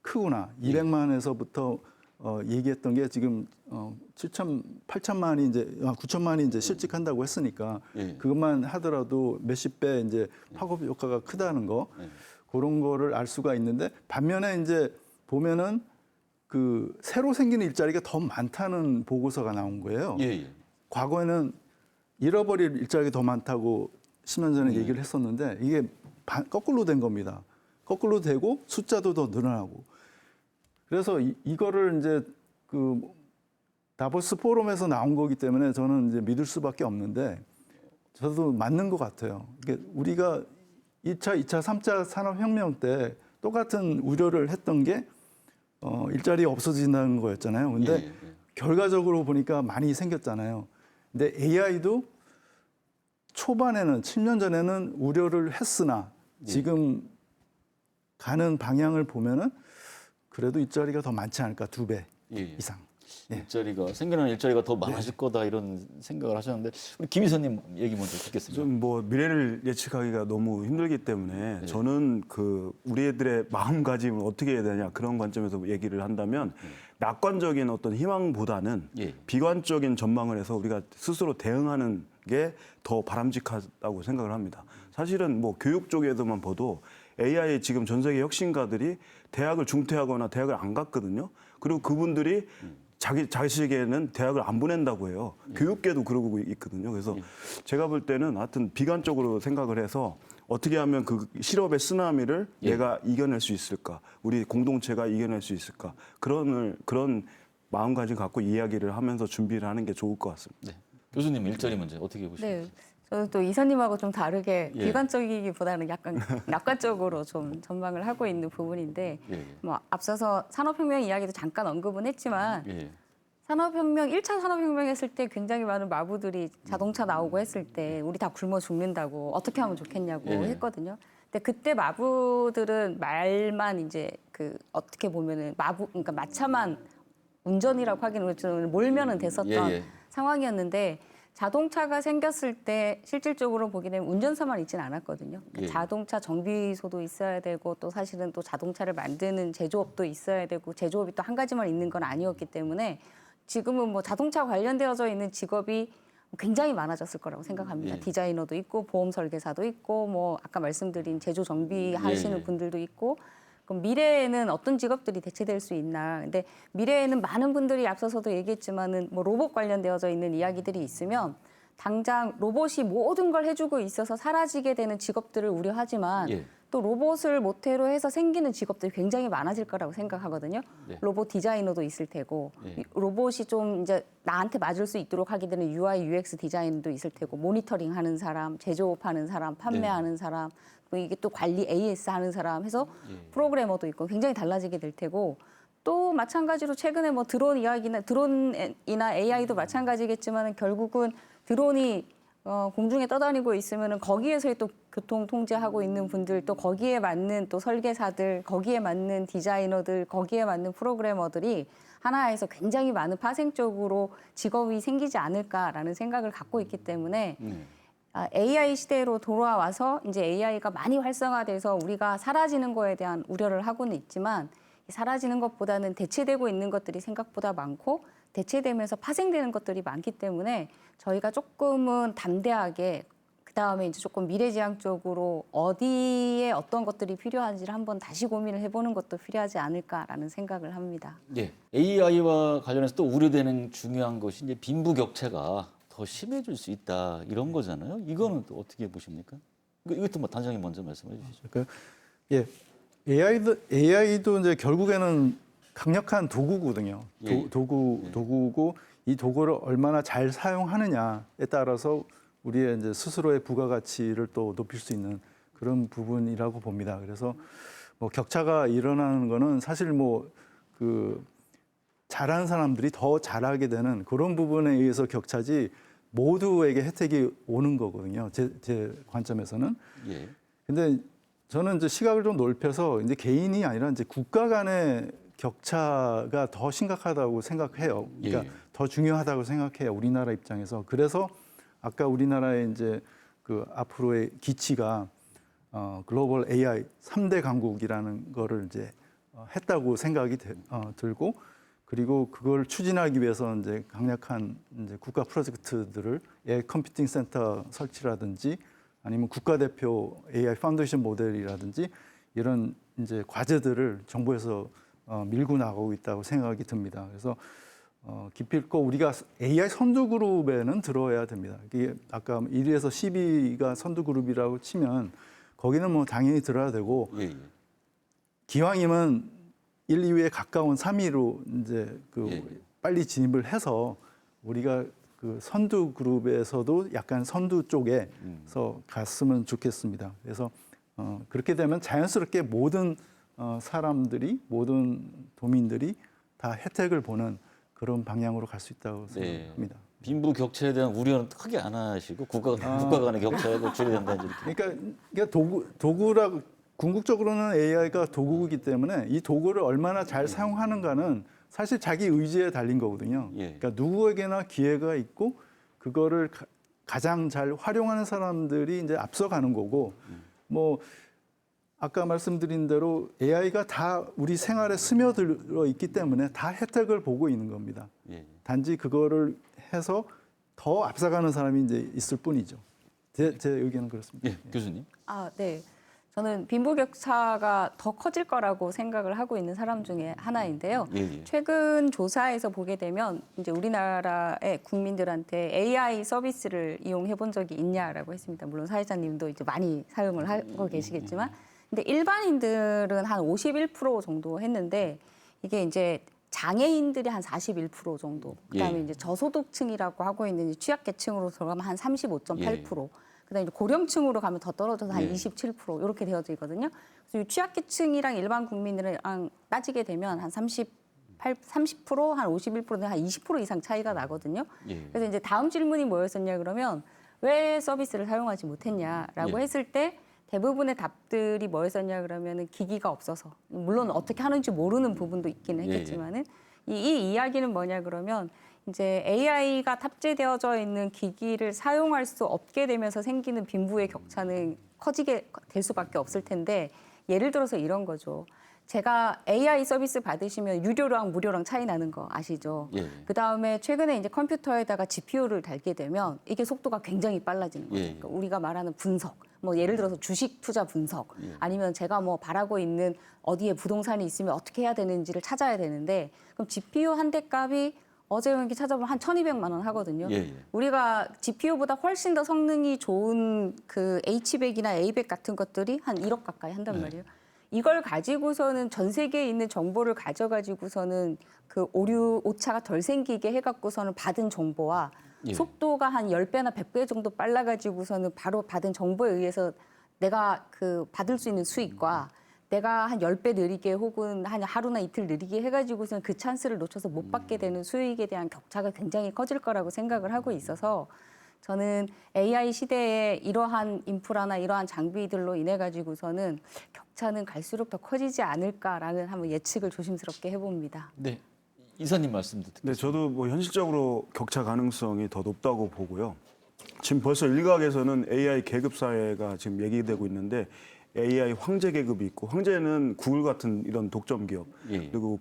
크구나. 200만에서부터 얘기했던 게 지금 8천만이 이제 9천만이 이제 실직한다고 했으니까 예. 그것만 하더라도 몇십 배 이제 파급 효과가 크다는 거 그런 거를 알 수가 있는데 반면에 이제 보면은 그 새로 생기는 일자리가 더 많다는 보고서가 나온 거예요. 예. 과거에는 잃어버릴 일자리가 더 많다고 10년 전에 얘기를 했었는데 이게 거꾸로 된 겁니다. 거꾸로 되고 숫자도 더 늘어나고. 그래서 이거를 이제 그 다보스 포럼에서 나온 거기 때문에 저는 이제 믿을 수밖에 없는데 저도 맞는 것 같아요. 이게 우리가 2차, 2차, 3차 산업혁명 때 똑같은 우려를 했던 게 일자리 없어진다는 거였잖아요. 근데 결과적으로 보니까 많이 생겼잖아요. 근데 AI도 초반에는 7년 전에는 우려를 했으나 지금 가는 방향을 보면은 그래도 일자리가 더 많지 않을까 2배 이상. 일자리가 생겨나는 일자리가 더 많아질 거다 이런 생각을 하셨는데 우리 김 이사님 얘기 먼저 듣겠습니다. 좀 뭐 미래를 예측하기가 너무 힘들기 때문에 저는 그 우리 애들의 마음가짐을 어떻게 해야 되냐 그런 관점에서 얘기를 한다면 낙관적인 어떤 희망보다는 비관적인 전망을 해서 우리가 스스로 대응하는 게 더 바람직하다고 생각을 합니다. 사실은 뭐 교육 쪽에서만 봐도 AI 지금 전 세계 혁신가들이 대학을 중퇴하거나 대학을 안 갔거든요. 그리고 그분들이 자식에는 대학을 안 보낸다고 해요. 교육계도 그러고 있거든요. 그래서 제가 볼 때는 하여튼 비관적으로 생각을 해서 어떻게 하면 그 실업의 쓰나미를 내가 이겨낼 수 있을까? 우리 공동체가 이겨낼 수 있을까? 그런 마음가짐 갖고 이야기를 하면서 준비를 하는 게 좋을 것 같습니다. 네. 교수님 일자리 문제 어떻게 보십니까? 네. 저는 또 이사님하고 좀 다르게 비관적이기보다는 약간 낙관적으로 좀 전망을 하고 있는 부분인데 뭐 앞서서 산업혁명 이야기도 잠깐 언급은 했지만 산업혁명 1차 산업혁명 했을 때 굉장히 많은 마부들이 자동차 나오고 했을 때 우리 다 굶어 죽는다고 어떻게 하면 좋겠냐고 했거든요. 근데 그때 마부들은 말만 이제 그 어떻게 보면은 그러니까 마차만 운전이라고 하기는 좀 몰면은 됐었던 상황이었는데 자동차가 생겼을 때 실질적으로 보게 되면 운전사만 있지는 않았거든요. 자동차 정비소도 있어야 되고 또 사실은 또 자동차를 만드는 제조업도 있어야 되고 제조업이 또 한 가지만 있는 건 아니었기 때문에 지금은 뭐 자동차 관련되어져 있는 직업이 굉장히 많아졌을 거라고 생각합니다. 디자이너도 있고 보험 설계사도 있고 뭐 아까 말씀드린 제조 정비 하시는 분들도 있고 그럼 미래에는 어떤 직업들이 대체될 수 있나? 근데 미래에는 많은 분들이 앞서서도 얘기했지만은 뭐 로봇 관련되어져 있는 이야기들이 있으면 당장 로봇이 모든 걸 해주고 있어서 사라지게 되는 직업들을 우려하지만 또 로봇을 모태로 해서 생기는 직업들이 굉장히 많아질 거라고 생각하거든요. 네. 로봇 디자이너도 있을 테고 네. 로봇이 좀 이제 나한테 맞을 수 있도록 하게 되는 UI, UX 디자인도 있을 테고 모니터링 하는 사람, 제조업하는 사람, 판매하는 사람, 또 이게 또 관리 AS 하는 사람 해서 프로그래머도 있고 굉장히 달라지게 될 테고 또 마찬가지로 최근에 뭐 드론 이야기나 드론이나 AI도 마찬가지겠지만 결국은 드론이 공중에 떠다니고 있으면은 거기에서의 또 교통 통제하고 있는 분들 또 거기에 맞는 또 설계사들, 거기에 맞는 디자이너들, 거기에 맞는 프로그래머들이 하나에서 굉장히 많은 파생적으로 직업이 생기지 않을까라는 생각을 갖고 있기 때문에 AI 시대로 돌아와서 이제 AI가 많이 활성화돼서 우리가 사라지는 거에 대한 우려를 하고는 있지만 사라지는 것보다는 대체되고 있는 것들이 생각보다 많고 대체되면서 파생되는 것들이 많기 때문에 저희가 조금은 담대하게 그다음에 이제 조금 미래지향적으로 어디에 어떤 것들이 필요한지를 한번 다시 고민을 해보는 것도 필요하지 않을까라는 생각을 합니다. 예. AI와 관련해서 또 우려되는 중요한 것이 이제 빈부격차가 더 심해질 수 있다 이런 거잖아요. 이거는 또 어떻게 보십니까? 이것도 뭐 단장님 먼저 말씀해 주시죠. 그러니까 예, AI도 이제 결국에는 강력한 도구거든요. 예. 도구고 이 도구를 얼마나 잘 사용하느냐에 따라서 우리의 이제 스스로의 부가가치를 또 높일 수 있는 그런 부분이라고 봅니다. 그래서 뭐 격차가 일어나는 거는 사실 뭐 그 잘하는 사람들이 더 잘하게 되는 그런 부분에 의해서 격차지 모두에게 혜택이 오는 거거든요. 제 관점에서는. 예. 근데 저는 이제 시각을 좀 넓혀서 이제 개인이 아니라 이제 국가 간의 격차가 더 심각하다고 생각해요. 그러니까 예. 더 중요하다고 생각해요. 우리나라 입장에서. 그래서 아까 우리나라의 이제 그 앞으로의 기치가 글로벌 AI 3대 강국이라는 거를 이제 했다고 생각이 들고 그리고 그걸 추진하기 위해서 이제 강력한 이제 국가 프로젝트들을 AI 컴퓨팅 센터 설치라든지 아니면 국가대표 AI 파운데이션 모델이라든지 이런 이제 과제들을 정부에서 밀고 나가고 있다고 생각이 듭니다. 그래서 기필코 우리가 AI 선두 그룹에는 들어야 됩니다. 이게 아까 1위에서 10위가 선두 그룹이라고 치면 거기는 뭐 당연히 들어야 되고 예. 기왕이면 1, 2위에 가까운 3위로 이제 그 예. 빨리 진입을 해서 우리가 그 선두 그룹에서도 약간 선두 쪽에서 갔으면 좋겠습니다. 그래서 그렇게 되면 자연스럽게 모든 사람들이 모든 도민들이 다 혜택을 보는 그런 방향으로 갈 수 있다고 생각합니다. 빈부 격차에 대한 우려는 크게 안 하시고 국가 간의 격차가 줄여야 된다 이렇게. 그러니까 도구라고 궁극적으로는 AI가 도구이기 때문에 이 도구를 얼마나 잘 사용하는가는 사실 자기 의지에 달린 거거든요. 예. 그러니까 누구에게나 기회가 있고 그거를 가장 잘 활용하는 사람들이 이제 앞서가는 거고 뭐 아까 말씀드린 대로 AI가 다 우리 생활에 스며들어 있기 때문에 다 혜택을 보고 있는 겁니다. 예. 단지 그거를 해서 더 앞서가는 사람이 이제 있을 뿐이죠. 제 의견은 그렇습니다. 예. 교수님. 네. 저는 빈부격차가 더 커질 거라고 생각을 하고 있는 사람 중에 하나인데요. 예. 최근 조사에서 보게 되면 이제 우리나라의 국민들한테 AI 서비스를 이용해 본 적이 있냐라고 했습니다. 물론 사회자님도 이제 많이 사용을 하고 계시겠지만, 근데 일반인들은 한 51% 정도 했는데 이게 이제 장애인들이 한 41% 정도, 그다음에 예. 이제 저소득층이라고 하고 있는 취약계층으로 들어가면 한 35.8%. 그다음에 이제 고령층으로 가면 더 떨어져서 한 27% 이렇게 되어져 있거든요. 그래서 이 취약계층이랑 일반 국민이랑 따지게 되면 한 30%, 한 51%, 한 20% 이상 차이가 나거든요. 예. 그래서 이제 다음 질문이 뭐였었냐 그러면 왜 서비스를 사용하지 못했냐라고 예. 했을 때 대부분의 답들이 뭐였었냐 그러면은 기기가 없어서 물론 어떻게 하는지 모르는 부분도 있기는 했겠지만은 이 이야기는 뭐냐 그러면 이제 AI가 탑재되어져 있는 기기를 사용할 수 없게 되면서 생기는 빈부의 격차는 커지게 될 수밖에 없을 텐데 예를 들어서 이런 거죠. 제가 AI 서비스 받으시면 유료랑 무료랑 차이 나는 거 아시죠? 예. 그다음에 최근에 이제 컴퓨터에다가 GPU를 달게 되면 이게 속도가 굉장히 빨라지는 거죠. 예. 그러니까 우리가 말하는 분석, 뭐 예를 들어서 주식 투자 분석, 아니면 제가 뭐 바라고 있는 어디에 부동산이 있으면 어떻게 해야 되는지를 찾아야 되는데 그럼 GPU 한 대 값이 어제 이렇게 찾아보면 한 1,200만 원 하거든요. 예, 예. 우리가 GPU보다 훨씬 더 성능이 좋은 그 H백이나 A백 같은 것들이 한 1억 가까이 한단 네. 말이에요. 이걸 가지고서는 전 세계에 있는 정보를 가져가지고서는 그 오류, 오차가 덜 생기게 해갖고서는 받은 정보와 예. 속도가 한 10배나 100배 정도 빨라가지고서는 바로 받은 정보에 의해서 내가 그 받을 수 있는 수익과 내가 한 10배 느리게 혹은 한 하루나 이틀 느리게 해가지고서는 그 찬스를 놓쳐서 못 받게 되는 수익에 대한 격차가 굉장히 커질 거라고 생각을 하고 있어서 저는 AI 시대에 이러한 인프라나 이러한 장비들로 인해 가지고서는 격차는 갈수록 더 커지지 않을까라는 한번 예측을 조심스럽게 해봅니다. 네. 이사님 말씀도 듣겠습니다. 네, 저도 뭐 현실적으로 격차 가능성이 더 높다고 보고요. 지금 벌써 일각에서는 AI 계급 사회가 지금 얘기되고 있는데 AI 황제 계급이 있고 황제는 구글 같은 이런 독점 기업 예. 그리고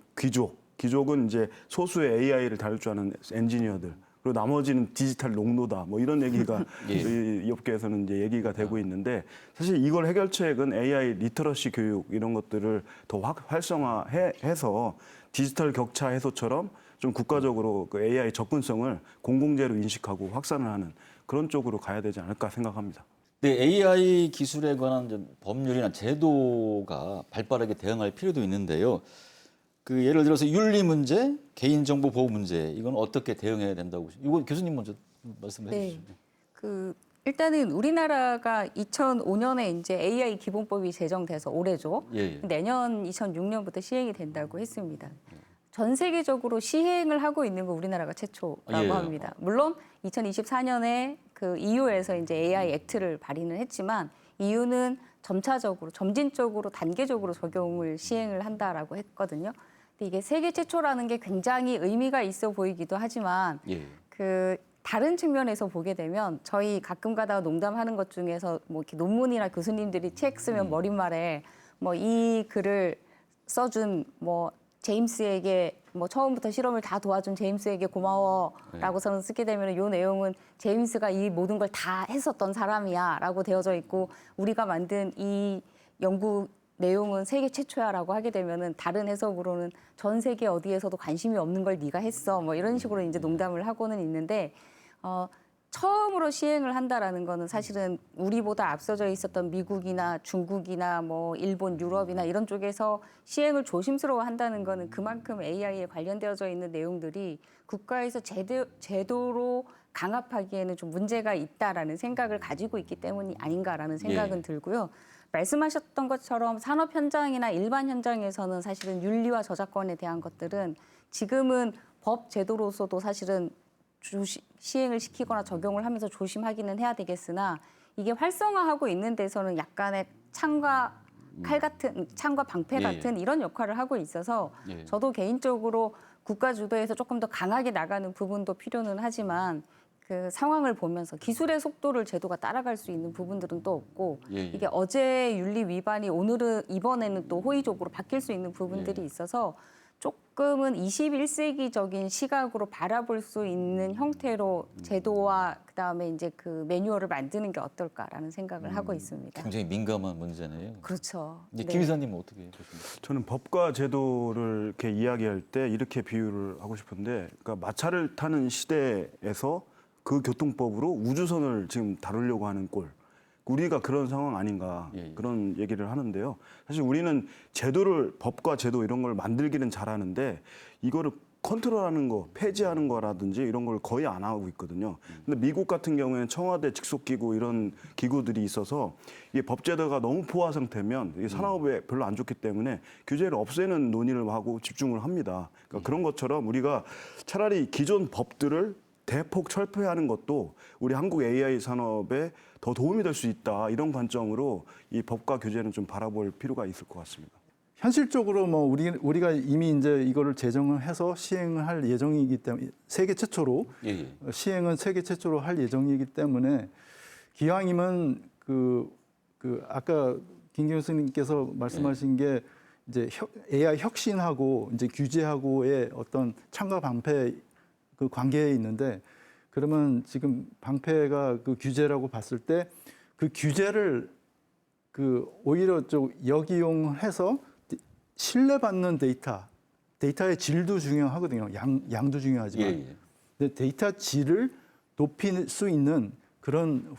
귀족은 이제 소수의 AI를 다룰 줄 아는 엔지니어들 그리고 나머지는 디지털 농노다 뭐 이런 얘기가 예. 이 업계에서는 이제 얘기가 되고 있는데 사실 이걸 해결책은 AI 리터러시 교육 이런 것들을 더 활성화해서 디지털 격차 해소처럼 좀 국가적으로 그 AI 접근성을 공공재로 인식하고 확산을 하는 그런 쪽으로 가야 되지 않을까 생각합니다. 네, AI 기술에 관한 좀 법률이나 제도가 발빠르게 대응할 필요도 있는데요. 그 예를 들어서 윤리 문제, 개인정보 보호 문제 이건 어떻게 대응해야 된다고 보십니까? 이거 교수님 먼저 말씀해 주시죠. 그 일단은 우리나라가 2005년에 이제 AI 기본법이 제정돼서 올해죠. 예, 예. 내년 2006년부터 시행이 된다고 했습니다. 전 세계적으로 시행을 하고 있는 거 우리나라가 최초라고 예. 합니다. 물론 2024년에 그 EU에서 이제 AI 액트를 발의는 했지만 EU는 점차적으로, 점진적으로, 단계적으로 적용을 시행을 한다라고 했거든요. 근데 이게 세계 최초라는 게 굉장히 의미가 있어 보이기도 하지만 예. 그 다른 측면에서 보게 되면 저희 가끔 가다가 농담하는 것 중에서 뭐 이렇게 논문이나 교수님들이 책 쓰면 머릿말에 뭐 이 글을 써준 뭐 제임스에게 뭐 처음부터 실험을 다 도와준 제임스에게 고마워라고서는 쓰게 되면 이 내용은 제임스가 이 모든 걸 다 했었던 사람이야라고 되어져 있고 우리가 만든 이 연구 내용은 세계 최초야라고 하게 되면은 다른 해석으로는 전 세계 어디에서도 관심이 없는 걸 네가 했어 뭐 이런 식으로 이제 농담을 하고는 있는데 처음으로 시행을 한다라는 거는 사실은 우리보다 앞서져 있었던 미국이나 중국이나 뭐 일본, 유럽이나 이런 쪽에서 시행을 조심스러워 한다는 거는 그만큼 AI에 관련되어져 있는 내용들이 국가에서 제도로 강압하기에는 좀 문제가 있다라는 생각을 가지고 있기 때문이 아닌가라는 생각은 예. 들고요. 말씀하셨던 것처럼 산업 현장이나 일반 현장에서는 사실은 윤리와 저작권에 대한 것들은 지금은 법 제도로서도 사실은 시행을 시키거나 적용을 하면서 조심하기는 해야 되겠으나 이게 활성화하고 있는 데서는 약간의 창과 칼 같은, 창과 방패 예, 같은 이런 역할을 하고 있어서 예. 저도 개인적으로 국가 주도에서 조금 더 강하게 나가는 부분도 필요는 하지만 그 상황을 보면서 기술의 속도를 제도가 따라갈 수 있는 부분들은 또 없고 예, 예. 이게 어제 윤리 위반이 이번에는 또 호의적으로 바뀔 수 있는 부분들이 예. 있어서 조금은 21세기적인 시각으로 바라볼 수 있는 형태로 제도와 그다음에 이제 그 매뉴얼을 만드는 게 어떨까라는 생각을 하고 있습니다. 굉장히 민감한 문제네요. 그렇죠. 이제 네. 김 이사님은 어떻게 보십니까? 저는 법과 제도를 이렇게 이야기할 때 이렇게 비유를 하고 싶은데, 그러니까 마차를 타는 시대에서 그 교통법으로 우주선을 지금 다루려고 하는 꼴. 우리가 그런 상황 아닌가 예, 예. 그런 얘기를 하는데요. 사실 우리는 법과 제도 이런 걸 만들기는 잘하는데 이거를 컨트롤하는 거, 폐지하는 거라든지 이런 걸 거의 안 하고 있거든요. 근데 미국 같은 경우에는 청와대 직속기구 이런 기구들이 있어서 이게 법제도가 너무 포화 상태면 이게 산업에 별로 안 좋기 때문에 규제를 없애는 논의를 하고 집중을 합니다. 그러니까 그런 것처럼 우리가 차라리 기존 법들을 대폭 철폐하는 것도 우리 한국 AI 산업에 더 도움이 될 수 있다. 이런 관점으로 이 법과 규제는 좀 바라볼 필요가 있을 것 같습니다. 현실적으로 뭐 우리가 이미 이제 이거를 제정을 해서 시행을 할 예정이기 때문에 세계 최초로 예, 예. 시행은 세계 최초로 할 예정이기 때문에 기왕이면 그 아까 김 교수님께서 말씀하신 게 이제 AI 혁신하고 이제 규제하고의 어떤 창과 방패 그 관계에 있는데 그러면 지금 방패가 그 규제라고 봤을 때 그 규제를 그 오히려 좀 역이용해서 신뢰받는 데이터 데이터의 질도 중요하거든요. 양도 중요하지만. 예, 예. 근데 데이터 질을 높일 수 있는 그런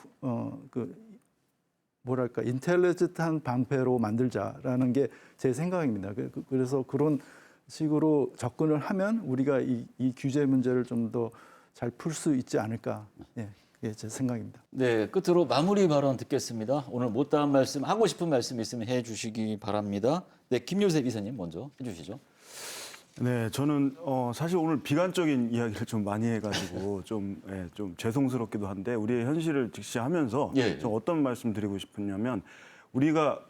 뭐랄까 인텔리전트한 방패로 만들자라는 게 제 생각입니다. 그래서 그런 식으로 접근을 하면 우리가 이 규제 문제를 좀 더 잘 풀 수 있지 않을까. 예, 그게 제 생각입니다. 네, 끝으로 마무리 발언 듣겠습니다. 오늘 못다한 말씀, 하고 싶은 말씀 있으면 해주시기 바랍니다. 네, 김요셉 이사님 먼저 해주시죠. 네, 저는 사실 오늘 비관적인 이야기를 좀 많이 해가지고 좀 죄송스럽기도 한데 우리의 현실을 직시하면서 예. 좀 어떤 말씀 드리고 싶으냐면 우리가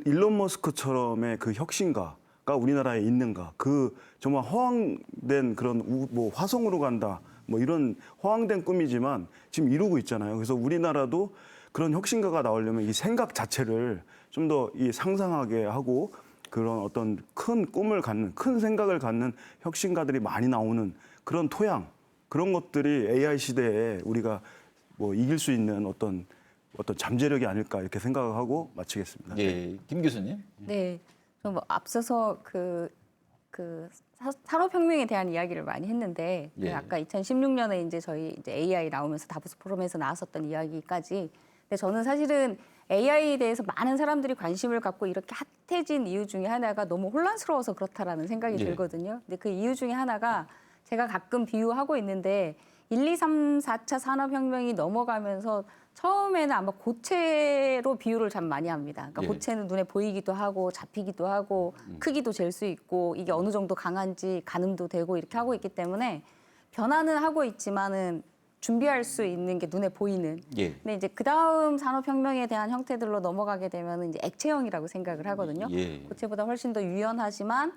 일론 머스크처럼의 그 혁신가가 우리나라에 있는가? 그 정말 허황된 그런 뭐 화성으로 간다 뭐 이런 허황된 꿈이지만 지금 이루고 있잖아요. 그래서 우리나라도 그런 혁신가가 나오려면 이 생각 자체를 좀 더 이 상상하게 하고. 그런 어떤 큰 꿈을 갖는, 큰 생각을 갖는 혁신가들이 많이 나오는 그런 토양, 그런 것들이 AI 시대에 우리가 뭐 이길 수 있는 어떤 잠재력이 아닐까 이렇게 생각을 하고 마치겠습니다. 예, 김 교수님. 네, 좀 앞서서 산업혁명에 대한 이야기를 많이 했는데 예. 아까 2016년에 이제 저희 이제 AI 나오면서 다보스 포럼에서 나왔었던 이야기까지. 근데 저는 사실은 AI에 대해서 많은 사람들이 관심을 갖고 이렇게 핫해진 이유 중에 하나가 너무 혼란스러워서 그렇다라는 생각이 예. 들거든요. 근데 그 이유 중에 하나가 제가 가끔 비유하고 있는데 1, 2, 3, 4차 산업혁명이 넘어가면서 처음에는 아마 고체로 비유를 참 많이 합니다. 그러니까 예. 고체는 눈에 보이기도 하고 잡히기도 하고 크기도 잴 수 있고 이게 어느 정도 강한지 가늠도 되고 이렇게 하고 있기 때문에 변화는 하고 있지만은 준비할 수 있는 게 눈에 보이는. 예. 근데 이제 그 다음 산업혁명에 대한 형태들로 넘어가게 되면 이제 액체형이라고 생각을 하거든요. 예. 고체보다 훨씬 더 유연하지만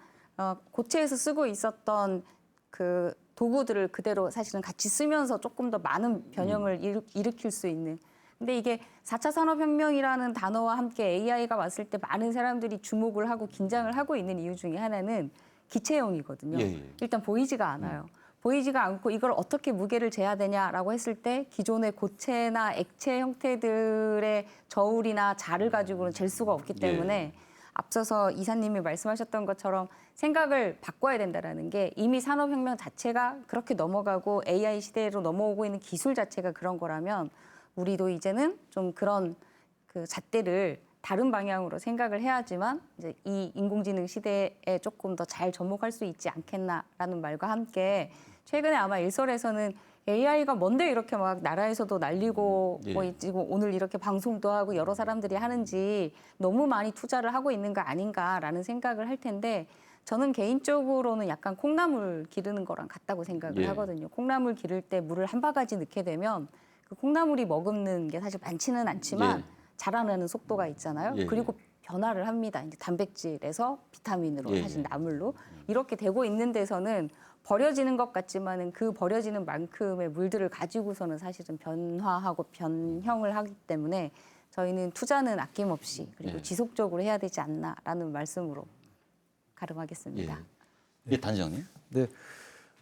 고체에서 쓰고 있었던 그 도구들을 그대로 사실은 같이 쓰면서 조금 더 많은 변형을 일으킬 수 있는. 근데 이게 4차 산업혁명이라는 단어와 함께 AI가 왔을 때 많은 사람들이 주목을 하고 긴장을 하고 있는 이유 중에 하나는 기체형이거든요. 예, 예. 일단 보이지가 않아요. 보이지가 않고 이걸 어떻게 무게를 재야 되냐라고 했을 때 기존의 고체나 액체 형태들의 저울이나 자를 가지고는 잴 수가 없기 때문에 앞서서 이사님이 말씀하셨던 것처럼 생각을 바꿔야 된다라는 게 이미 산업혁명 자체가 그렇게 넘어가고 AI 시대로 넘어오고 있는 기술 자체가 그런 거라면 우리도 이제는 좀 그런 그 잣대를 다른 방향으로 생각을 해야지만 이제 이 인공지능 시대에 조금 더 잘 접목할 수 있지 않겠나라는 말과 함께 최근에 아마 일설에서는 AI가 뭔데 이렇게 막 나라에서도 날리고 예. 뭐 오늘 이렇게 방송도 하고 여러 사람들이 하는지 너무 많이 투자를 하고 있는 거 아닌가라는 생각을 할 텐데 저는 개인적으로는 약간 콩나물 기르는 거랑 같다고 생각을 예. 하거든요. 콩나물 기를 때 물을 한 바가지 넣게 되면 그 콩나물이 머금는 게 사실 많지는 않지만 예. 자라나는 속도가 있잖아요. 예. 그리고 변화를 합니다. 이제 단백질에서 비타민으로 예. 사실 나물로 이렇게 되고 있는 데서는 버려지는 것 같지만은 그 버려지는 만큼의 물들을 가지고서는 사실은 변화하고 변형을 하기 때문에 저희는 투자는 아낌없이 그리고 예. 지속적으로 해야 되지 않나라는 말씀으로 가름하겠습니다. 예, 단장님. 네.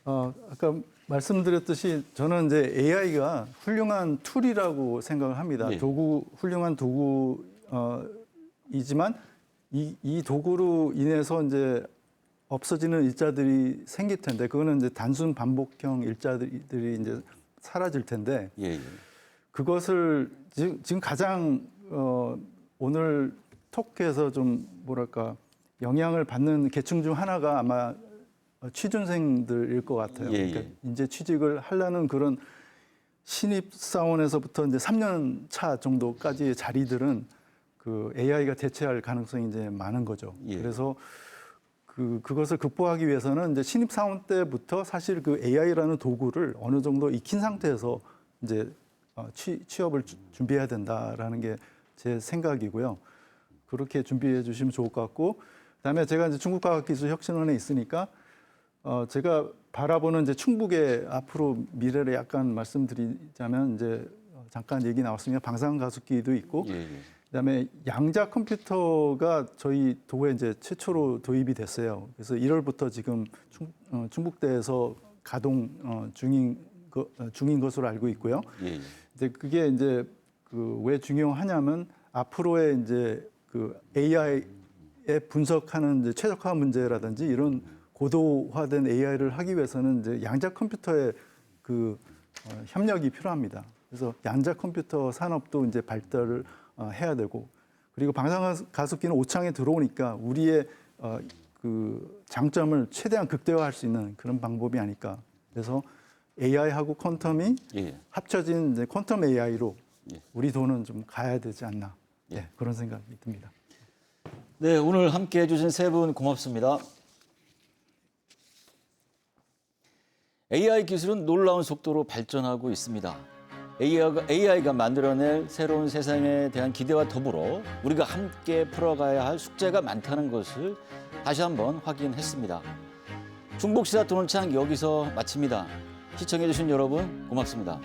아까 말씀드렸듯이 저는 이제 AI가 훌륭한 툴이라고 생각을 합니다. 예. 훌륭한 도구이지만 이 도구로 인해서 이제 없어지는 일자들이 생길 텐데 그거는 이제 단순 반복형 일자들이 이제 사라질 텐데 예, 예. 그것을 지금 가장 오늘 토크에서 좀 뭐랄까 영향을 받는 계층 중 하나가 아마 취준생들일 것 같아요. 예, 예. 그러니까 이제 취직을 하려는 그런 신입 사원에서부터 이제 3년 차 정도까지의 자리들은 그 AI가 대체할 가능성이 이제 많은 거죠. 예. 그래서 그것을 극복하기 위해서는 이제 신입 사원 때부터 사실 그 AI라는 도구를 어느 정도 익힌 상태에서 이제 취업을 준비해야 된다라는 게 제 생각이고요. 그렇게 준비해 주시면 좋을 것 같고, 그다음에 제가 이제 중국과학기술혁신원에 있으니까 제가 바라보는 이제 충북의 앞으로 미래를 약간 말씀드리자면 이제 잠깐 얘기 나왔으면 방산 가속기도 있고. 예, 예. 그다음에 양자 컴퓨터가 저희 도에 이제 최초로 도입이 됐어요. 그래서 1월부터 지금 충북대에서 가동 중인 것으로 알고 있고요. 예, 예. 근데 그게 이제 그 왜 중요하냐면 앞으로의 이제 그 AI에 분석하는 이제 최적화 문제라든지 이런 고도화된 AI를 하기 위해서는 이제 양자 컴퓨터의 협력이 필요합니다. 그래서 양자 컴퓨터 산업도 이제 발달을 해야 되고, 그리고 방사가습기는 오창에 들어오니까 우리의 장점을 최대한 극대화할 수 있는 그런 방법이 아닐까. 그래서 AI하고 퀀텀이 합쳐진 이제 퀀텀 AI로 우리 돈은 좀 가야 되지 않나. 그런 생각이 듭니다. 네, 오늘 함께 해주신 세 분 고맙습니다. AI 기술은 놀라운 속도로 발전하고 있습니다. AI가 만들어낼 새로운 세상에 대한 기대와 더불어 우리가 함께 풀어가야 할 숙제가 많다는 것을 다시 한번 확인했습니다. 중복시사 토론창 여기서 마칩니다. 시청해주신 여러분 고맙습니다.